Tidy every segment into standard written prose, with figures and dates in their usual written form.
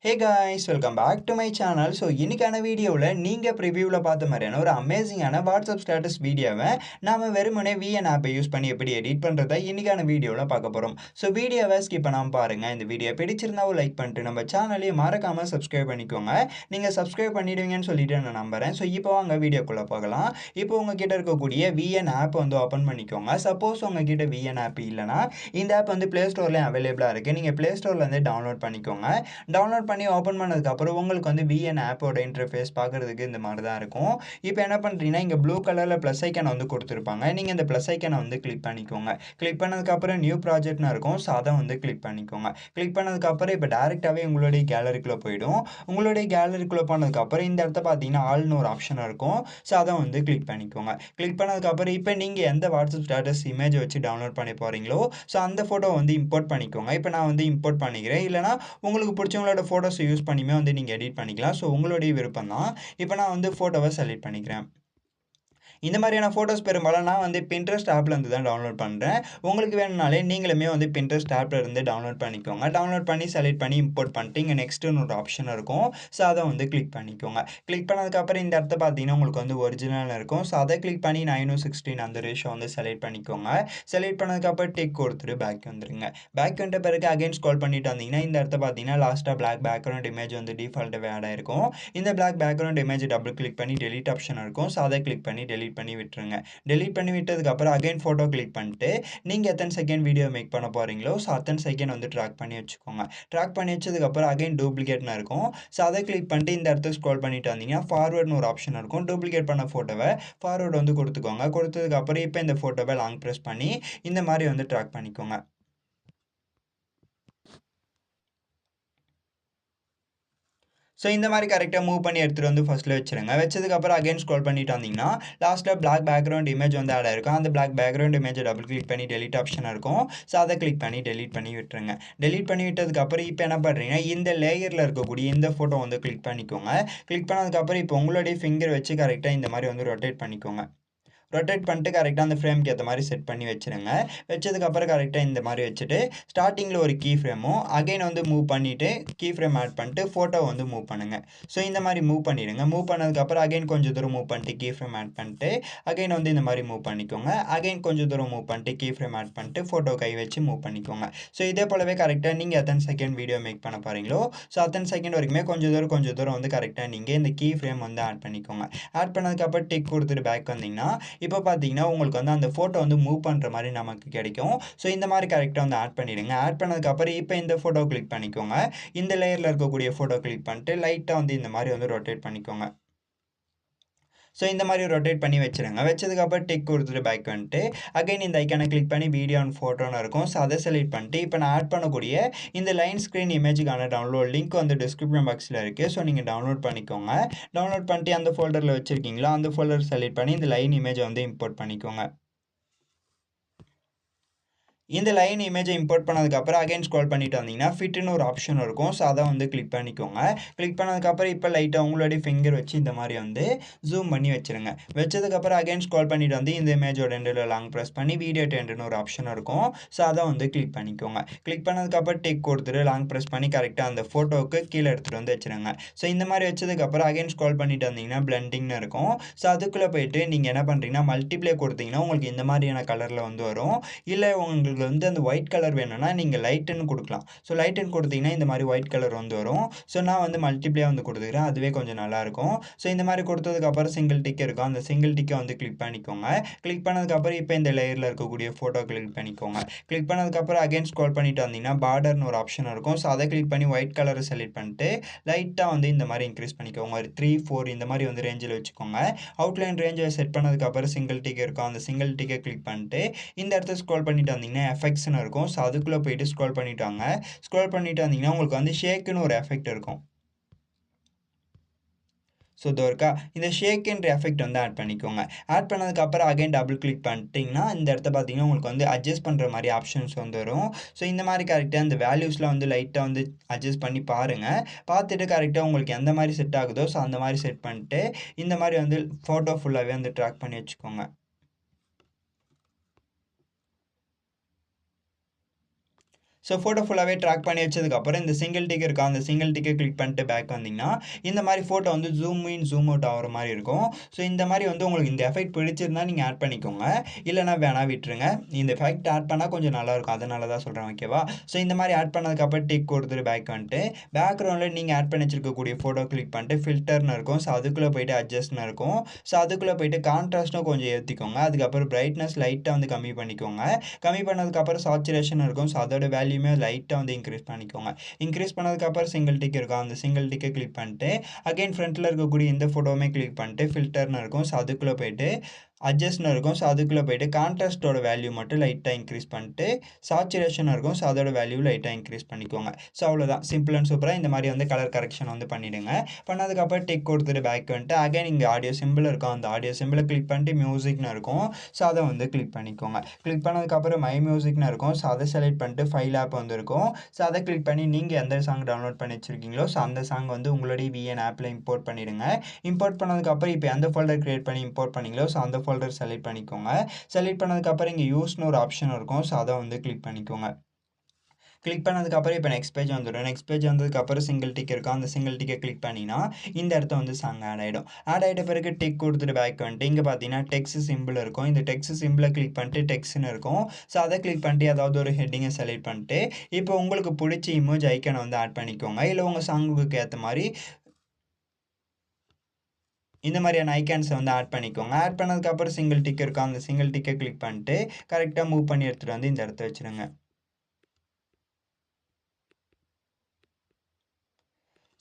Hey guys, welcome back to my channel. So இன்னைக்கான வீடியோவில் நீங்கள் ப்ரிவியூவில் பார்த்த மாதிரியான ஒரு அமேசிங்கான வாட்ஸ்அப் ஸ்டேட்டஸ் வீடியோவை நாம் வெறுமனே விஎன் ஆப்பை யூஸ் பண்ணி எப்படி எடிட் பண்ணுறதை இன்னைக்கான வீடியோவில் பார்க்க போகிறோம். ஸோ வீடியோவை ஸ்கிப் பண்ணாமல் பாருங்கள். இந்த வீடியோ பிடிச்சிருந்தா ஒரு லைக் பண்ணிட்டு நம்ம சேனலையும் மறக்காமல் சப்ஸ்கிரைப் பண்ணிக்கோங்க. நீங்கள் சப்ஸ்கிரைப் பண்ணிடுவீங்கன்னு சொல்லிட்டு நான் நம்புகிறேன். ஸோ இப்போ வாங்க வீடியோக்குள்ளே பார்க்கலாம். இப்போ உங்ககிட்ட இருக்கக்கூடிய விஎன் ஆப் வந்து ஓப்பன் பண்ணிக்கோங்க. சப்போஸ் உங்ககிட்ட விஎன் ஆப் இல்லைனா இந்த ஆப் வந்து ப்ளே ஸ்டோர்லேயும் அவைலபிளாக இருக்குது. நீங்கள் ப்ளே ஸ்டோர்லேருந்து டவுன்லோட் பண்ணிக்கோங்க. டவுன்லோட் பண்ணி ஓப்பன் பண்ணதுக்கப்புறம் உங்களுக்கு வந்து விஎன் ஆப்போட இன்டர்ஃபேஸ் பார்க்குறதுக்கு இந்த மாதிரி தான் இருக்கும். இப்போ என்ன பண்ணுறீங்கன்னா இங்கே ப்ளூ கலரில் ப்ளஸ் ஐக்கனை வந்து கொடுத்துருப்பாங்க. நீங்கள் இந்த ப்ளஸ் ஐக்கனை வந்து கிளிக் பண்ணிக்கோங்க. கிளிக் பண்ணதுக்கப்புறம் நியூ ப்ராஜெக்ட்னு இருக்கும். ஸோ அதை வந்து கிளிக் பண்ணிக்கோங்க. கிளிக் பண்ணதுக்கப்புறம் இப்போ டேரெக்டாகவே உங்களுடைய கேலரிக்குள்ளே போயிடும். உங்களுடைய கேலரிக்குள்ளே போனதுக்கப்புறம் இந்த இடத்த பார்த்தீங்கன்னா ஆல்னு ஒரு ஆப்ஷன் இருக்கும். ஸோ அதை வந்து கிளிக் பண்ணிக்கோங்க. கிளிக் பண்ணதுக்கப்புறம் இப்போ நீங்கள் எந்த வாட்ஸ்அப் ஸ்டேட்டஸ் இமேஜ் வச்சு டவுன்லோட் பண்ணி போகிறீங்களோ ஸோ அந்த ஃபோட்டோ வந்து இம்போர்ட் பண்ணிக்கோங்க. இப்போ நான் வந்து இம்போர்ட் பண்ணிக்கிறேன். இல்லைனா உங்களுக்கு பிடிச்சவங்களோட ஃபோட்டோஸ் யூஸ் பண்ணியுமே வந்து நீங்கள் எடிட் பண்ணிக்கலாம். ஸோ உங்களுடைய விருப்பம் தான். இப்போ நான் வந்து ஃபோட்டோவை செலக்ட் பண்ணிக்கிறேன். இந்த மாதிரியான ஃபோட்டோஸ் பெரும்பாலும் நான் வந்து பின்ட்ரெஸ்ட் ஆப்பில் இருந்து தான் டவுன்லோட் பண்ணுறேன். உங்களுக்கு வேணும்னாலே நீங்களுமே வந்து பின்ட்ரெஸ்ட் ஆப்பில் இருந்து டவுன்லோட் பண்ணிக்கோங்க. டவுன்லோட் பண்ணி செலக்ட் பண்ணி இம்போர்ட் பண்ணிட்டு இங்கே நெக்ஸ்ட்டுன்னு ஒரு ஆப்ஷன் இருக்கும். ஸோ அதை வந்து கிளிக் பண்ணிக்கோங்க. கிளிக் பண்ணதுக்கப்புறம் இந்த இடத்த பார்த்தீங்கன்னா உங்களுக்கு வந்து ஒரிஜினல் இருக்கும். ஸோ அதை கிளிக் பண்ணி 9:16 அந்த ரேஷியோ வந்து செலக்ட் பண்ணிக்கோங்க. செலக்ட் பண்ணதுக்கப்புறம் டிக் கொடுத்துட்டு பேக் வந்துருங்க. பேக் வந்த பிறகு அகைன் ஸ்க்ரோல் பண்ணிட்டு வந்தீங்கன்னா இந்த இடத்த பார்த்தீங்கன்னா லாஸ்ட்டாக பிளாக் பேக்ரவுண்ட் இமேஜ் வந்து டிஃபால்ட்டாகவே ஆட் ஆயிருக்கும். இந்த black background image double click பண்ணி டெலிட் ஆப்ஷன் இருக்கும். ஸோ அதை கிளிக் பண்ணி டெலிட் பண்ணி விட்டுருங்க. டெலிட் பண்ணி விட்டதுக்கப்புறம் அகைன் ஃபோட்டோ கிளிக் பண்ணிட்டு நீங்கள் எத்தனை செகண்ட் வீடியோ மேக் பண்ண போகிறீங்களோ ஸோ அத்தனை செகண்ட் வந்து ட்ராக் பண்ணி வச்சுக்கோங்க. ட்ராக் பண்ணி வச்சதுக்கப்புறம் அகைன் டூப்ளிகேட்னு இருக்கும். ஸோ அதை கிளிக் பண்ணிட்டு இந்த இடத்த ஸ்க்ரோல் பண்ணிட்டு வந்தீங்கன்னா ஃபார்வர்ட்னு ஒரு ஆப்ஷன் இருக்கும். டூப்ளிகேட் பண்ண ஃபோட்டோவை ஃபார்வர்டு வந்து கொடுத்துக்கோங்க. கொடுத்ததுக்கப்புறம் இப்போ இந்த ஃபோட்டோவை லாங் ப்ரெஸ் பண்ணி இந்த மாதிரி வந்து ட்ராக் பண்ணிக்கோங்க. ஸோ இந்த மாதிரி கரெக்டாக மூவ் பண்ணி எடுத்துகிட்டு வந்து ஃபஸ்ட்டில் வச்சுருங்க. வச்சதுக்கப்புறம் அகைன் ஸ்க்ரோல் பண்ணிட்டு வந்தீங்கன்னா லாஸ்ட்டில் பிளாக் பேக்ரவுண்ட் இமேஜ் வந்து ஆட் ஆயிருக்கும். அந்த பிளாக் பேக்ரவுண்ட் இமேஜை டபுள் கிளிக் பண்ணி டெலிட் ஆப்ஷன் இருக்கும். ஸோ அதை கிளிக் பண்ணி டெலிட் பண்ணி விட்டுருங்க. டெலிட் பண்ணி விட்டதுக்கப்புறம் இப்போ என்ன பண்ணுறீங்கன்னா இந்த லேயரில் இருக்கக்கூடிய இந்த ஃபோட்டோ வந்து கிளிக் பண்ணிக்கோங்க. கிளிக் பண்ணதுக்கப்புறம் இப்போ உங்களுடைய ஃபிங்கர் வச்சு கரெக்டாக இந்த மாதிரி வந்து ரொட்டேட் பண்ணிக்கோங்க. ரொட்டேட் பண்ணிட்டு கரெக்டாக அந்த ஃப்ரேம்க்கு ஏற்ற மாதிரி செட் பண்ணி வச்சுருங்க. வச்சதுக்கப்புறம் கரெக்டாக இந்த மாதிரி வச்சுட்டு ஸ்டார்டிங்கில் ஒரு கீ ஃப்ரேமும் அகைன் வந்து மூவ் பண்ணிவிட்டு கீ ஃப்ரேம் ஆட் பண்ணிட்டு ஃபோட்டோ வந்து மூவ் பண்ணுங்கள். ஸோ இந்த மாதிரி மூவ் பண்ணிவிடுங்க. மூவ் பண்ணதுக்கப்புறம் அகைன் கொஞ்சம் தூரம் மூவ் பண்ணிட்டு கீ ஃப்ரேம் ஆட் பண்ணிட்டு அகைன் வந்து இந்த மாதிரி மூவ் பண்ணிக்கோங்க. அகைன் கொஞ்சம் தூரம் மூவ் பண்ணிட்டு கீ ஃப்ரேம் ஆட் பண்ணிட்டு ஃபோட்டோ கை வச்சு மூவ் பண்ணிக்கோங்க. ஸோ இதே போலவே கரெக்டாக நீங்கள் எத்தனை செகண்ட் வீடியோ மேக் பண்ண போகிறீங்களோ ஸோ அத்தனை செகண்ட் வரைக்குமே கொஞ்சம் தூரம் வந்து கரெக்டாக நீங்கள் இந்த கீ ஃப்ரேம் வந்து ஆட் பண்ணிக்கோங்க. ஆட் பண்ணதுக்கப்புறம் டிக் கொடுத்துட்டு பேக் வந்தீங்கன்னா இப்போ பார்த்தீங்கன்னா உங்களுக்கு வந்து அந்த ஃபோட்டோ வந்து மூவ் பண்ணுற மாதிரி நமக்கு கிடைக்கும். ஸோ இந்த மாதிரி கரெக்டாக வந்து ஆட் பண்ணிவிடுங்க. ஆட் பண்ணதுக்கப்புறம் இப்போ இந்த ஃபோட்டோ கிளிக் பண்ணிக்கோங்க. இந்த லேயரில் இருக்கக்கூடிய ஃபோட்டோ கிளிக் பண்ணிட்டு லைட்டாக வந்து இந்த மாதிரி வந்து ரொட்டேட் பண்ணிக்கோங்க. ஸோ இந்த மாதிரி ரொட்டேட் பண்ணி வச்சுருங்க. வச்சதுக்கப்புறம் டிக் கொடுத்துட்டு பேக் வந்துட்டு அகைன் இந்த ஐக்கானை கிளிக் பண்ணி வீடியோ அண்ட் ஃபோட்டோன்னு இருக்கும். ஸோ அதை செலக்ட் பண்ணிட்டு இப்போ நான் ஆட் பண்ணக்கூடிய இந்த லைன் ஸ்க்ரீன் இமேஜுக்கான டவுன்லோட் லிங்க் வந்து டிஸ்கிரிப்ஷன் பாக்ஸில் இருக்குது. ஸோ நீங்கள் டவுன்லோட் பண்ணிக்கோங்க. டவுன்லோட் பண்ணிட்டு அந்த ஃபோல்டரில் வச்சுருக்கீங்களா அந்த ஃபோல்டர் செலக்ட் பண்ணி இந்த லைன் இமேஜை வந்து இம்போர்ட் பண்ணிக்கோங்க. இந்த லைன் இமேஜை இம்போர்ட் பண்ணதுக்கப்புறம் அகைன் ஸ்க்ரோல் பண்ணிட்டு வந்தீங்கன்னா ஃபிட்னு ஒரு ஆப்ஷன் இருக்கும். ஸோ அதை வந்து கிளிக் பண்ணிக்கோங்க. கிளிக் பண்ணதுக்கப்புறம் இப்போ லைட்டாக உங்களுடைய ஃபிங்கர் வச்சு இந்த மாதிரி வந்து ஜூம் பண்ணி வச்சுருங்க. வச்சதுக்கப்புறம் அகைன் ஸ்க்ரோல் பண்ணிட்டு வந்து இந்த இமேஜோட எண்டில் லாங் ப்ரெஸ் பண்ணி வீடியோ டென்ட்னு ஒரு ஆப்ஷன் இருக்கும். ஸோ அதை வந்து கிளிக் பண்ணிக்கோங்க. கிளிக் பண்ணதுக்கப்புறம் டிக் கொடுத்துட்டு லாங் ப்ரெஸ் பண்ணி கரெக்டாக அந்த ஃபோட்டோவுக்கு கீழே எடுத்துகிட்டு வந்து வச்சுருங்க. ஸோ இந்த மாதிரி வச்சதுக்கப்புறம் அகைன் ஸ்க்ரோல் பண்ணிட்டு வந்தீங்கன்னா பிளெண்டிங்னு இருக்கும். ஸோ அதுக்குள்ளே போயிட்டு நீங்கள் என்ன பண்ணுறீங்கன்னா மல்டிப்ளே கொடுத்தீங்கன்னா உங்களுக்கு இந்த மாதிரியான கலரில் வந்து வரும். இல்லை உங்களுக்கு வந்து அந்த ஒயிட் கலர் வேணும்னா நீங்கள் லைட்டுன்னு கொடுக்கலாம். ஸோ லைட்டுன்னு கொடுத்தீங்கன்னா இந்த மாதிரி ஒயிட் கலர் வந்து வரும். ஸோ நான் வந்து மல்டிப்ளே வந்து கொடுத்துக்கிறேன். அதுவே கொஞ்சம் நல்லாயிருக்கும். ஸோ இந்த மாதிரி கொடுத்ததுக்கப்புறம் சிங்கிள் டிக் இருக்கும். அந்த சிங்கிள் டிக்கை வந்து கிளிக் பண்ணிக்கோங்க. கிளிக் பண்ணதுக்கப்புறம் இப்போ இந்த லேயரில் இருக்கக்கூடிய ஃபோட்டோ கிளிக் பண்ணிக்கோங்க. கிளிக் பண்ணதுக்கப்புறம் அகைன் ஸ்க்ரோல் பண்ணிட்டு வந்தீங்கன்னா பார்டர்னு ஒரு ஆப்ஷன் இருக்கும். ஸோ அதை கிளிக் பண்ணி ஒயிட் கலரை செலக்ட் பண்ணிட்டு லைட்டாக வந்து இந்த மாதிரி இன்க்ரீஸ் பண்ணிக்கோங்க. ஒரு 3, 4 இந்த மாதிரி வந்து ரேஞ்சில் வச்சுக்கோங்க. அவுட்லைன் ரேஞ்சை செட் பண்ணதுக்கப்புறம் சிங்கிள் டிக் இருக்கும். அந்த சிங்கிள் டிக்கை கிளிக் பண்ணிட்டு இந்த இடத்த ஸ்க்ரோல் பண்ணிட்டு வந்தீங்கன்னா எஃபெக்ட்ஸ்னு இருக்கும். ஸோ அதுக்குள்ளே போயிட்டு ஸ்க்ரோல் பண்ணிட்டு வாங்க. ஸ்க்ரோல் பண்ணிட்டு வந்தீங்கன்னா உங்களுக்கு வந்து ஷேக்குன்னு ஒரு எஃபெக்ட் இருக்கும். ஸோ இதோ இருக்கா இந்த ஷேக்குன்ற எஃபெக்ட் வந்து ஆட் பண்ணிக்கோங்க. ஆட் பண்ணதுக்கப்புறம் அகைன் டபுள் கிளிக் பண்ணிட்டீங்கன்னா இந்த இடத்த பார்த்தீங்கன்னா உங்களுக்கு வந்து அட்ஜஸ்ட் பண்ணுற மாதிரி ஆப்ஷன்ஸ் வந்து வரும். ஸோ இந்த மாதிரி கரெக்டாக இந்த வேல்யூஸ்லாம் வந்து லைட்டாக வந்து அட்ஜஸ்ட் பண்ணி பாருங்கள். பார்த்துட்டு கரெக்டாக உங்களுக்கு எந்த மாதிரி செட் ஆகுதோ ஸோ அந்த மாதிரி செட் பண்ணிட்டு இந்த மாதிரி வந்து ஃபோட்டோ ஃபுல்லாகவே வந்து ட்ராக் பண்ணி வச்சுக்கோங்க. ஸோ ஃபோட்டோ ஃபுல்லாகவே ட்ராக் பண்ணி வச்சதுக்கப்புறம் இந்த சிங்கிள் டிக் இருக்கா, அந்த சிங்கிள் டிக்கை கிளிக் பண்ணிட்டு பேக் வந்தீங்கன்னா இந்த மாதிரி ஃபோட்டோ வந்து ஜூம் இன் ஜூம் அவுட் ஆகிற மாதிரி இருக்கும். ஸோ இந்த மாதிரி வந்து உங்களுக்கு இந்த எஃபெக்ட் பிடிச்சிருந்தா நீங்கள் ஆட் பண்ணிக்கோங்க, இல்லைனா வேணா விட்டுருங்க. இந்த எஃபெக்ட் ஆட் பண்ணால் கொஞ்சம் நல்லாயிருக்கும், அதனால தான் சொல்கிறேன், ஓகேவா? ஸோ இந்த மாதிரி ஆட் பண்ணதுக்கப்புறம் டிக் கொடுத்துட்டு பேக் வந்துட்டு பேக்ரவுண்டில் நீங்கள் ஆட் பண்ணி வச்சிருக்கக்கூடிய ஃபோட்டோ கிளிக் பண்ணிட்டு ஃபில்டர்னு இருக்கும். ஸோ அதுக்குள்ளே போய்ட்டு அட்ஜஸ்ட்னு இருக்கும். ஸோ அதுக்குள்ளே போய்ட்டு கான்ட்ராஸ்ட்டும் கொஞ்சம் ஏற்றிக்கோங்க. அதுக்கப்புறம் பிரைட்னஸ் லைட்டாக வந்து கம்மி பண்ணிக்கோங்க. கம்மி பண்ணதுக்கப்புறம் சாச்சுரேஷன் இருக்கும். ஸோ அதோட வேல்யூமே லைட்டாக வந்து இன்க்ரீஸ் பண்ணிக்கோங்க. இன்க்ரீஸ் பண்ணதுக்கப்புறம் சிங்கிள் டிக் இருக்கும், அந்த சிங்கிள் டிக்கை கிளிக் பண்ணிட்டு அகைன் ஃப்ரண்ட்டில் இருக்கக்கூடிய இந்த ஃபோட்டோவுமே கிளிக் பண்ணிட்டு ஃபில்டர்னு இருக்கும். ஸோ அதுக்குள்ளே போய்ட்டு அட்ஜஸ்ட்னு இருக்கும். ஸோ அதுக்குள்ளே போய்ட்டு கான்ட்ராஸ்ட்டோட வேல்யூ மட்டும் லைட்டாக இன்க்ரீஸ் பண்ணிட்டு சாச்சுரேஷன் இருக்கும். ஸோ அதோட வேல்யூ லைட்டாக இன்க்ரீஸ் பண்ணிக்கோங்க. ஸோ அவ்வளோதான், சிம்பிள் அண்ட் சூப்பராக இந்த மாதிரி வந்து கலர் கரெக்ஷன் வந்து பண்ணிவிடுங்க. பண்ணதுக்கப்புறம் டிக் கொடுத்துட்டு பேக் வந்துட்டு அகைன் இங்கே ஆடியோ சிம்பிள் இருக்கும், அந்த ஆடியோ சிம்பிளை கிளிக் பண்ணிட்டு மியூசிக்னு இருக்கும். ஸோ அதை வந்து கிளிக் பண்ணிக்கோங்க. கிளிக் பண்ணதுக்கப்புறம் மை மியூசிக்னு இருக்கும். ஸோ அதை செலக்ட் பண்ணிட்டு ஃபைல் ஆப் வந்து இருக்கும். ஸோ அதை கிளிக் பண்ணி நீங்கள் எந்த சாங் டவுன்லோட் பண்ணி வச்சுருக்கீங்களோ ஸோ அந்த சாங் வந்து உங்களுடைய விஎன் ஆப்பில் இம்போர்ட் பண்ணிவிடுங்க. இம்போர்ட் பண்ணதுக்கப்புறம் இப்போ எந்த ஃபோல்டர் க்ரியேட் பண்ணி இம்போர்ட் பண்ணீங்களோ ஸோ அந்த ஃபோல்டர் செலக்ட் பண்ணிக்கோங்க. செலக்ட் பண்ணதுக்கப்புறம் இங்கே யூஸ்னு ஒரு ஆப்ஷன் இருக்கும். ஸோ அதை வந்து கிளிக் பண்ணிக்கோங்க. கிளிக் பண்ணதுக்கப்புறம் இப்போ நெக்ஸ்ட் பேஜ் வந்துடும். நெக்ஸ்ட் பேஜ் வந்ததுக்கப்புறம் சிங்கிள் டிக் இருக்கும், அந்த சிங்கிள் டிக்கை கிளிக் பண்ணிங்கன்னா இந்த இடத்த வந்து சாங் ஆட் ஆகிடும். ஆட் ஆகிட்ட பிறகு டிக் கொடுத்துட்டு பேக் வந்துட்டு இங்கே பார்த்தீங்கன்னா டெக்ஸ்ட் சிம்பிள் இருக்கும். இந்த டெக்ஸ்ட் சிம்பிளை கிளிக் பண்ணிட்டு டெக்ஸ்ட்னு இருக்கும். ஸோ அதை கிளிக் பண்ணிட்டு ஏதாவது ஒரு ஹெட்டிங்கை செலக்ட் பண்ணிட்டு இப்போ உங்களுக்கு பிடிச்ச இமேஜ் ஐக்கனை வந்து ஆட் பண்ணிக்கோங்க. இல்லை உங்கள் சாங்குக்கு ஏற்ற மாதிரி இந்த மாதிரியான ஐக்கான்ஸை வந்து ஆட் பண்ணிக்கோங்க. ஆட் பண்ணதுக்கப்புறம் சிங்கிள் டிக் இருக்கும், அந்த சிங்கிள் டிக்கை கிளிக் பண்ணிட்டு கரெக்டாக மூவ் பண்ணி எடுத்துகிட்டு வந்து இந்த இடத்த வச்சுருங்க.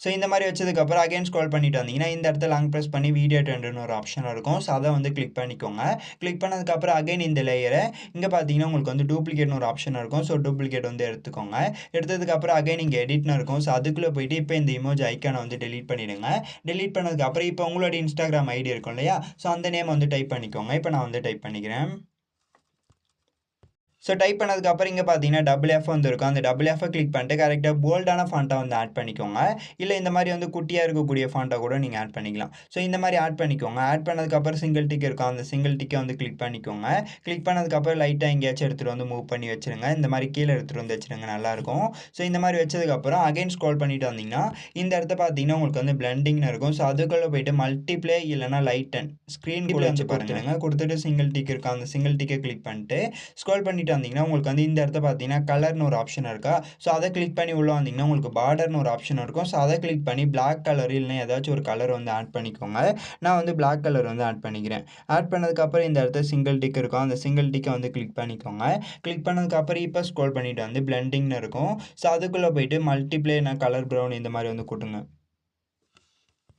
ஸோ இந்த மாதிரி வச்சதுக்கப்புறம் அகைன் ஸ்க்ரோல் பண்ணிட்டு வந்தீங்கன்னா இந்த இடத்துல லாங் ப்ரெஸ் பண்ணி வீடியோ ட்ரெண்டுன்னு ஒரு ஆப்ஷன் இருக்கும். ஸோ அதை வந்து கிளிக் பண்ணிக்கோங்க. கிளிக் பண்ணதுக்கப்புறம் அகைன் இந்த லேயரை இங்கே பார்த்தீங்கன்னா உங்களுக்கு வந்து டூப்ளிகேட்னு ஒரு ஆப்ஷன் இருக்கும். ஸோ டூப்ளிகேட் வந்து எடுத்துக்கோங்க. எடுத்ததுக்கப்புறம் அகைன் இங்கே எடிட்னு இருக்கும். ஸோ அதுக்குள்ளே போயிட்டு இப்போ இந்த இமேஜ் ஐக்கானை வந்து டெலீட் பண்ணிவிடுங்க. டெலீட் பண்ணதுக்கப்புறம் இப்போ உங்களோட இன்ஸ்டாகிராம் ஐடி இருக்கும் இல்லையா, ஸோ அந்த நேம் வந்து டைப் பண்ணிக்கோங்க. இப்போ நான் வந்து டைப் பண்ணிக்கிறேன். ஸோ டைப் பண்ணதுக்கப்புறம் இங்கே பார்த்தீங்கன்னா டபுள் எஃப் வந்து இருக்கும். அந்த டபுள் எஃப்பை கிளிக் பண்ணிட்டு கரெக்டாக போல்டான ஃபாண்ட்டை வந்து ஆட் பண்ணிக்கோங்க. இல்லை இந்த மாதிரி வந்து குட்டியாக இருக்கக்கூடிய ஃபாண்ட்டை கூட நீங்கள் ஆட் பண்ணிக்கலாம். ஸோ இந்த மாதிரி ஆட் பண்ணிக்கோங்க. ஆட் பண்ணதுக்கப்புறம் சிங்கிள் டிக் இருக்கும், அந்த சிங்கிள் டிக்கை வந்து கிளிக் பண்ணிக்கோங்க. கிளிக் பண்ணதுக்கப்புறம் லைட்டாக எங்கேயாச்சும் எடுத்துகிட்டு வந்து மூவ் பண்ணி வச்சுருங்க. இந்த மாதிரி கீழே எடுத்துகிட்டு வந்து வச்சுருங்க, நல்லாயிருக்கும். ஸோ இந்த மாதிரி வச்சதுக்கப்புறம் அகைன் ஸ்க்ரோல் பண்ணிட்டு வந்தீங்கன்னா இந்த இடத்த பார்த்தீங்கன்னா உங்களுக்கு வந்து பிளெண்டிங்னு இருக்கும். ஸோ அதுக்குள்ளே போயிட்டு மல்டிப்ளே இல்லைனா லைட்டன் ஸ்க்ரீன் கூட வச்சு பாருங்க. கொடுத்துட்டு சிங்கிள் டிக் இருக்கும், அந்த சிங்கிள் டிக்கை கிளிக் பண்ணிட்டு ஸ்க்ரோல் பண்ணிட்டு வந்தீங்கன்னா உங்களுக்கு வந்து இந்த இடத்த பார்த்தீங்கன்னா கலர்னு ஒரு ஆப்ஷன் இருக்கா. ஸோ அதை கிளிக் பண்ணி உள்ள வந்தீங்கன்னா உங்களுக்கு பார்டர்னு ஒரு ஆப்ஷன் இருக்கும். ஸோ அதை கிளிக் பண்ணி பிளாக் கலர் இல்லைனா ஏதாச்சும் ஒரு கலர் வந்து ஆட் பண்ணிக்கோங்க. நான் வந்து பிளாக் கலர் வந்து ஆட் பண்ணிக்கிறேன். ஆட் பண்ணதுக்கப்புறம் இந்த இடத்துல சிங்கிள் டிக் இருக்கும், அந்த சிங்கிள் டிக்கை வந்து கிளிக் பண்ணிக்கோங்க. கிளிக் பண்ணதுக்கப்புறம் இப்போ ஸ்க்ரோல் பண்ணிட்டு வந்து பிளெண்டிங்னு இருக்கும். ஸோ அதுக்குள்ளே போயிட்டு மல்டிப்ளே கலர் ப்ரௌன் இந்த மாதிரி வந்து கொடுங்க.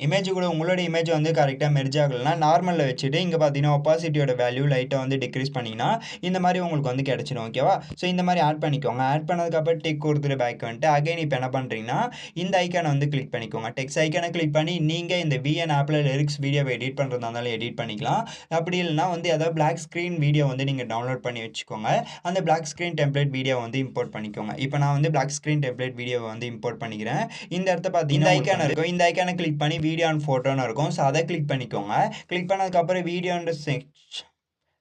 இமேஜ் கூட உங்களோட இமேஜ் வந்து கரெக்டாக மெர்ஜ் ஆகலைன்னா நார்மலில் வச்சுட்டு இங்கே பார்த்தீங்கன்னா ஒப்பாசிட்டியோட வேல்யூ லைட்டாக வந்து டிக்ரீஸ் பண்ணிங்கன்னா இந்த மாதிரி உங்களுக்கு வந்து கிடச்சிடும், ஓகேவா? ஸோ இந்த மாதிரி ஆட் பண்ணிக்கோங்க. ஆட் பண்ணதுக்கப்புறம் டிக் கொடுத்துட்டு பேக் வந்துட்டு அகைன் இப்போ என்ன பண்ணுறீங்கன்னா இந்த ஐக்கானை வந்து கிளிக் பண்ணிக்கோங்க. டெக்ஸ்ட் ஐக்கானை கிளிக் பண்ணி நீங்கள் இந்த விஎன் ஆப்பில் லிரிக்ஸ் வீடியோவை எடிட் பண்ணுறதா இருந்தாலும் எடிட் பண்ணிக்கலாம். அப்படி இல்லைனா வந்து ஏதாவது பிளாக் ஸ்க்ரீன் வீடியோ வந்து நீங்கள் டவுன்லோட் பண்ணி வச்சுக்கோங்க. அந்த பிளாக் ஸ்க்ரீன் டெம்ப்ளேட் வீடியோ வந்து இம்போர்ட் பண்ணிக்கோங்க. இப்போ நான் வந்து பிளாக் ஸ்க்ரீன் டெம்ப்ளேட் வீடியோவை வந்து இம்போர்ட் பண்ணிக்கிறேன். இந்த இடத்த பார்த்தீங்கன்னா இந்த ஐக்கான் இருக்கும், இந்த ஐக்கானை கிளிக் பண்ணி வீடியோ அண்ட் ஃபோட்டோன்னு இருக்கும். ஸோ அதை கிளிக் பண்ணிக்கோங்க. கிளிக் பண்ணதுக்கப்புறம்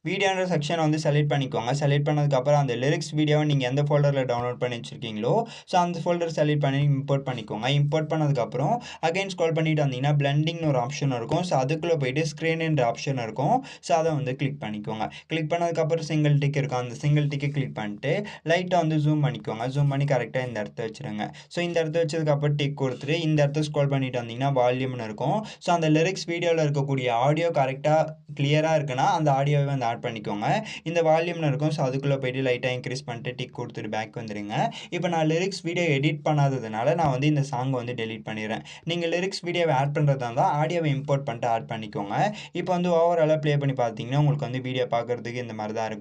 வீடியோன்ற செக்ஷனை வந்து செலக்ட் பண்ணிக்கோங்க. செலக்ட் பண்ணதுக்கப்புறம் அந்த லிரிக்ஸ் வீடியோவை நீங்கள் எந்த ஃபோல்டரில் டவுன்லோட் பண்ணி வச்சுருக்கீங்களோ ஸோ அந்த ஃபோல்டர் செலக்ட் பண்ணி இம்போர்ட் பண்ணிக்கோங்க. இம்போர்ட் பண்ணதுக்கப்புறம் அகைன் ஸ்க்ரோல் பண்ணிட்டு வந்தீங்கன்னா பிளெண்டிங்னு ஒரு ஆப்ஷன் இருக்கும். ஸோ அதுக்குள்ளே போயிட்டு ஸ்க்ரீன்ன்ற ஆப்ஷன் இருக்கும். ஸோ அதை வந்து கிளிக் பண்ணிக்கோங்க. கிளிக் பண்ணதுக்கப்புறம் சிங்கிள் டிக் இருக்கும், அந்த சிங்கிள் டிக்கை கிளிக் பண்ணிட்டு லைட்டாக வந்து ஜூம் பண்ணிக்கோங்க. ஜூம் பண்ணி கரெக்டாக இந்த இடத்த வச்சுருங்க. ஸோ இந்த இடத்த வச்சதுக்கப்புறம் டிக் கொடுத்துட்டு இந்த இடத்த ஸ்க்ரோல் பண்ணிட்டு வந்தீங்கன்னா வால்யூம்னு இருக்கும். ஸோ அந்த லிரிக்ஸ் வீடியோவில் இருக்கக்கூடிய ஆடியோ கரெக்டாக கிளியராக இருக்குன்னா அந்த ஆடியோவை வந்து ஆட் பண்ணிக்கோங்க. இந்த வால்யூம்னு இருக்கும். ஸோ அதுக்குள்ளே போயிட்டு லைட்டாக இன்க்ரீஸ் பண்ணிட்டு டிக் கொடுத்துட்டு பேக் வந்துடுங்க. இப்போ நான் லிரிக்ஸ் வீடியோ எடிட் பண்ணாததுனால நான் வந்து இந்த சாங்கை வந்து டெலீட் பண்ணிடுறேன். நீங்கள் லிரிக்ஸ் வீடியோவை ஆட் பண்ணுறதா இருந்தால் ஆடியோவை இம்போர்ட் பண்ணிட்டு ஆட் பண்ணிக்கோங்க. இப்போ வந்து ஓவராலாக ப்ளே பண்ணி பார்த்தீங்கன்னா உங்களுக்கு வந்து வீடியோ பார்க்குறதுக்கு இந்த மாதிரி தான் இருக்கும்.